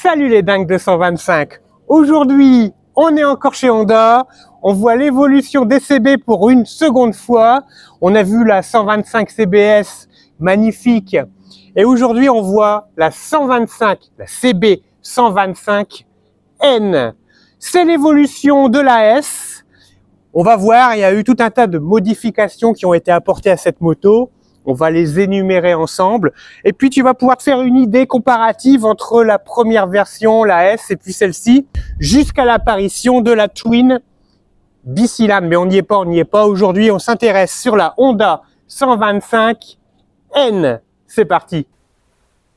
Salut les dingues de 125. Aujourd'hui, on est encore chez Honda. On voit l'évolution des CB pour une seconde fois. On a vu la 125 CBS, magnifique. Et aujourd'hui, on voit la 125, la CB 125N. C'est l'évolution de la S. On va voir, il y a eu tout un tas de modifications qui ont été apportées à cette moto. On va les énumérer ensemble. Et puis, tu vas pouvoir te faire une idée comparative entre la première version, la S, et puis celle-ci, jusqu'à l'apparition de la Twin bicylindre. Mais on n'y est pas. Aujourd'hui, on s'intéresse sur la Honda 125N. C'est parti.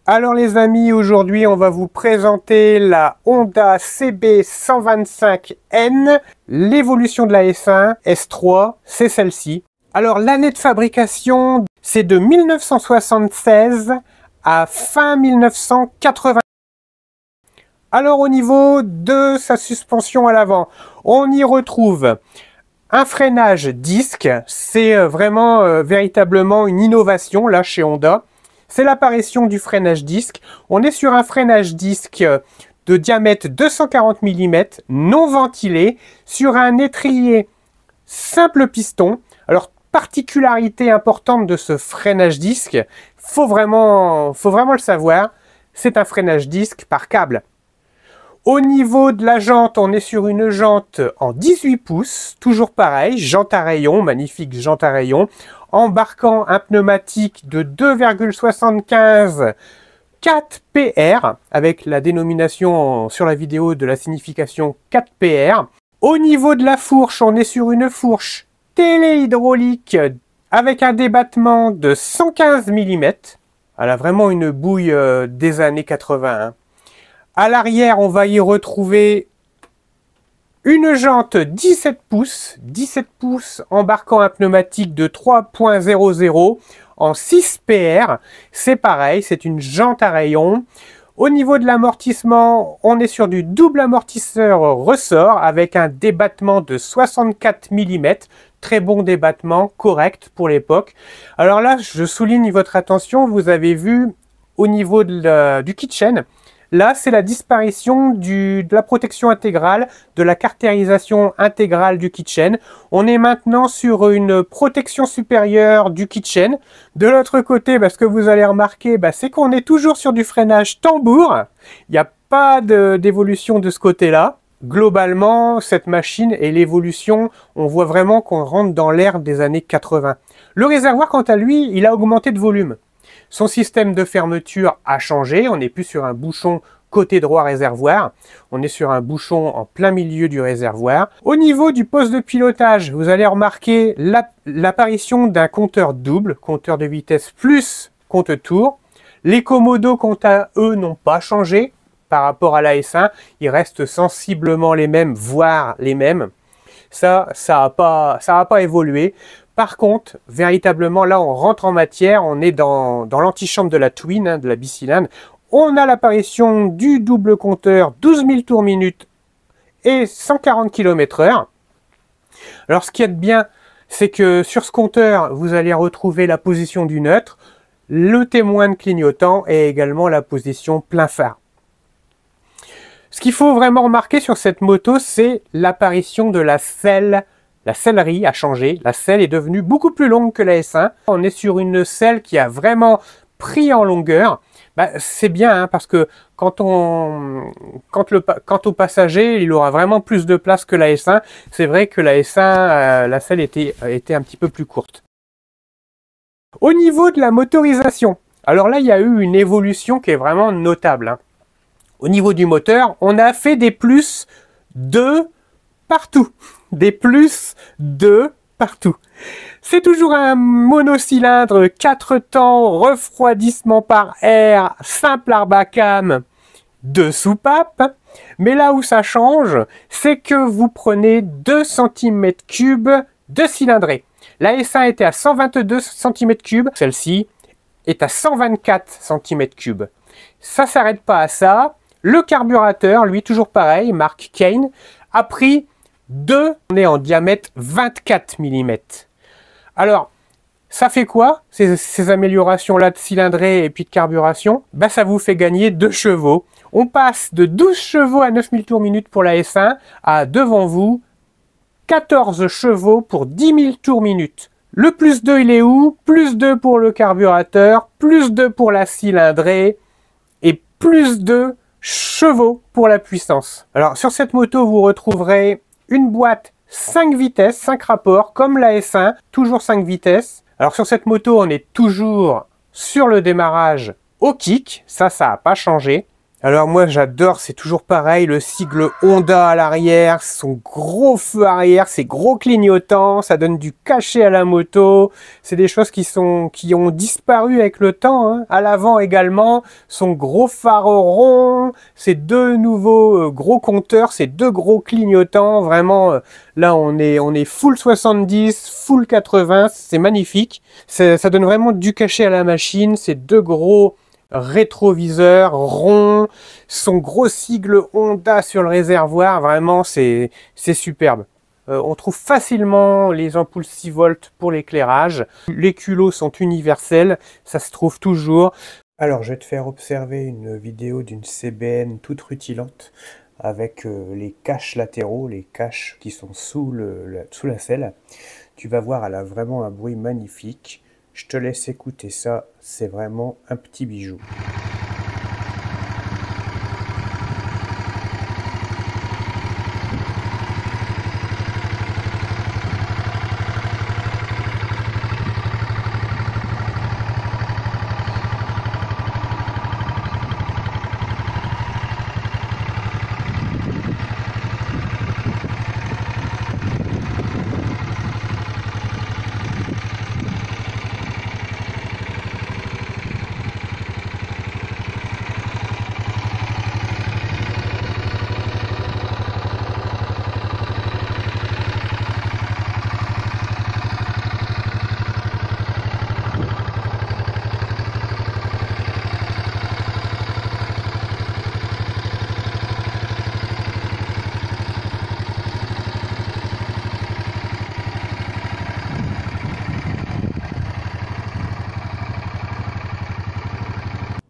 Alors les amis, aujourd'hui, on va vous présenter la Honda CB 125N. L'évolution de la S1, S3, c'est celle-ci. Alors l'année de fabrication, c'est de 1976 à fin 1980. Alors au niveau de sa suspension à l'avant, on y retrouve un freinage disque. C'est vraiment véritablement une innovation là chez Honda. C'est l'apparition du freinage disque. On est sur un freinage disque de diamètre 240 mm, non ventilé, sur un étrier simple piston. Alors, particularité importante de ce freinage disque, faut vraiment le savoir, c'est un freinage disque par câble. Au niveau de la jante, on est sur une jante en 18 pouces, toujours pareil, jante à rayon, magnifique jante à rayon, embarquant un pneumatique de 2,75 4 PR, avec la dénomination sur la vidéo de la signification 4 PR. Au niveau de la fourche, on est sur une fourche téléhydraulique avec un débattement de 115 mm. Elle a vraiment une bouille des années 80. À l'arrière, on va y retrouver une jante 17 pouces embarquant un pneumatique de 3.00 en 6 PR. C'est pareil, c'est une jante à rayon. Au niveau de l'amortissement, on est sur du double amortisseur ressort avec un débattement de 64 mm. Très bon débattement, correct pour l'époque. Alors là, je souligne votre attention, vous avez vu au niveau du kitchen, là c'est la disparition de la protection intégrale, de la caractérisation intégrale du kitchen. On est maintenant sur une protection supérieure du kitchen. De l'autre côté, ce que vous allez remarquer, c'est qu'on est toujours sur du freinage tambour. Il n'y a pas d'évolution de ce côté-là. Globalement, cette machine et l'évolution, on voit vraiment qu'on rentre dans l'ère des années 80. Le réservoir, quant à lui, il a augmenté de volume. Son système de fermeture a changé. On n'est plus sur un bouchon côté droit réservoir. On est sur un bouchon en plein milieu du réservoir. Au niveau du poste de pilotage, vous allez remarquer l'apparition d'un compteur double, compteur de vitesse plus compte-tours. Les commodos, quant à eux, n'ont pas changé. Par rapport à la S1, ils restent sensiblement les mêmes, voire les mêmes. Ça a pas évolué. Par contre, véritablement, là, on rentre en matière. On est dans l'antichambre de la Twin, de la bicylindre. On a l'apparition du double compteur 12 000 tours minute et 140 km/h. Alors, ce qu'il y a de bien, c'est que sur ce compteur, vous allez retrouver la position du neutre, le témoin de clignotant et également la position plein phare. Ce qu'il faut vraiment remarquer sur cette moto, c'est l'apparition de la selle. La sellerie a changé. La selle est devenue beaucoup plus longue que la S1. On est sur une selle qui a vraiment pris en longueur. C'est bien parce que quant au passager, il aura vraiment plus de place que la S1. C'est vrai que la S1, la selle était un petit peu plus courte. Au niveau de la motorisation, alors là, il y a eu une évolution qui est vraiment notable. Au niveau du moteur, on a fait des plus de partout. Des plus de partout. C'est toujours un monocylindre 4 temps, refroidissement par air, simple Arbacam, 2 soupapes. Mais là où ça change, c'est que vous prenez 2 cm3 de cylindrée. La S1 était à 122 cm3, celle-ci est à 124 cm3. Ça s'arrête pas à ça. Le carburateur, lui, toujours pareil, marque Kane, a pris 2, on est en diamètre 24 mm. Alors, Ça fait quoi, ces améliorations-là de cylindrée et puis de carburation? Bah, ça vous fait gagner 2 chevaux. On passe de 12 chevaux à 9000 tours minute pour la S1 à, devant vous, 14 chevaux pour 10 000 tours minute. Le plus 2, il est où? Plus 2 pour le carburateur, plus 2 pour la cylindrée et plus 2 chevaux pour la puissance. Alors, sur cette moto, vous retrouverez une boîte 5 vitesses, 5 rapports, comme la S1, toujours 5 vitesses. Alors, sur cette moto, on est toujours sur le démarrage au kick. Ça n'a pas changé. Alors moi j'adore, c'est toujours pareil, le sigle Honda à l'arrière, son gros feu arrière, ses gros clignotants, ça donne du cachet à la moto. C'est des choses qui ont disparu avec le temps, hein. À l'avant également, son gros phare rond, ses 2 nouveaux gros compteurs, ses 2 gros clignotants. Vraiment, là on est full 70, full 80, c'est magnifique. Ça donne vraiment du cachet à la machine, ces 2 gros rétroviseur rond, son gros sigle Honda sur le réservoir, vraiment c'est superbe. On trouve facilement les ampoules 6 volts pour l'éclairage. Les culots sont universels, ça se trouve toujours. Alors je vais te faire observer une vidéo d'une CBN toute rutilante avec les caches latéraux, les caches qui sont sous la selle. Tu vas voir, elle a vraiment un bruit magnifique. Je te laisse écouter ça, c'est vraiment un petit bijou.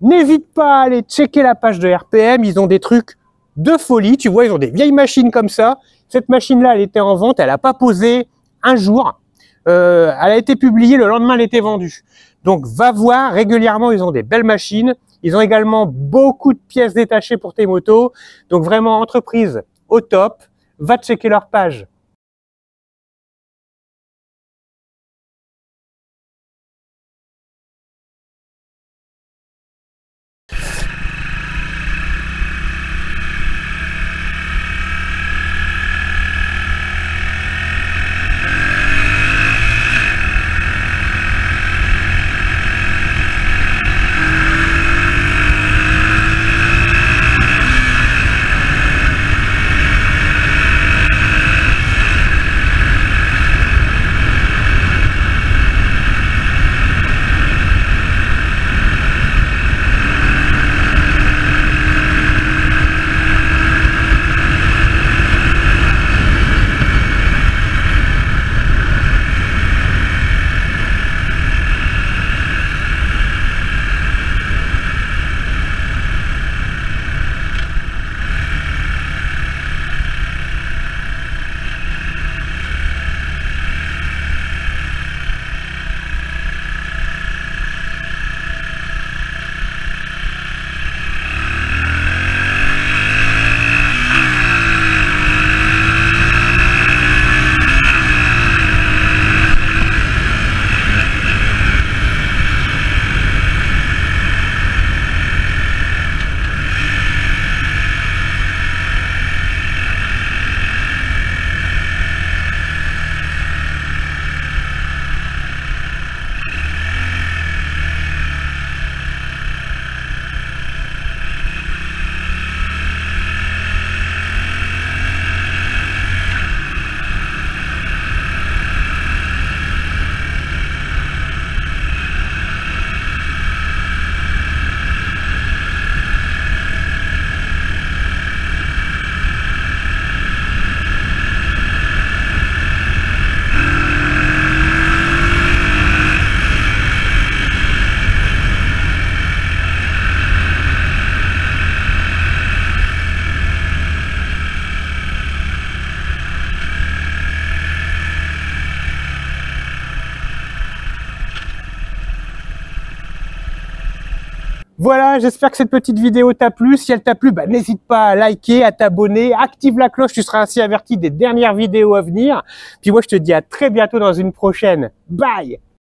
N'hésite pas à aller checker la page de RPM, ils ont des trucs de folie. Tu vois, ils ont des vieilles machines comme ça. Cette machine-là, elle était en vente, elle n'a pas posé un jour. Elle a été publiée, le lendemain, elle était vendue. Donc, va voir, régulièrement, ils ont des belles machines. Ils ont également beaucoup de pièces détachées pour tes motos. Donc, vraiment, entreprise au top. Va checker leur page. Voilà, j'espère que cette petite vidéo t'a plu. Si elle t'a plu, bah, n'hésite pas à liker, à t'abonner, active la cloche, tu seras ainsi averti des dernières vidéos à venir. Puis moi, je te dis à très bientôt dans une prochaine. Bye!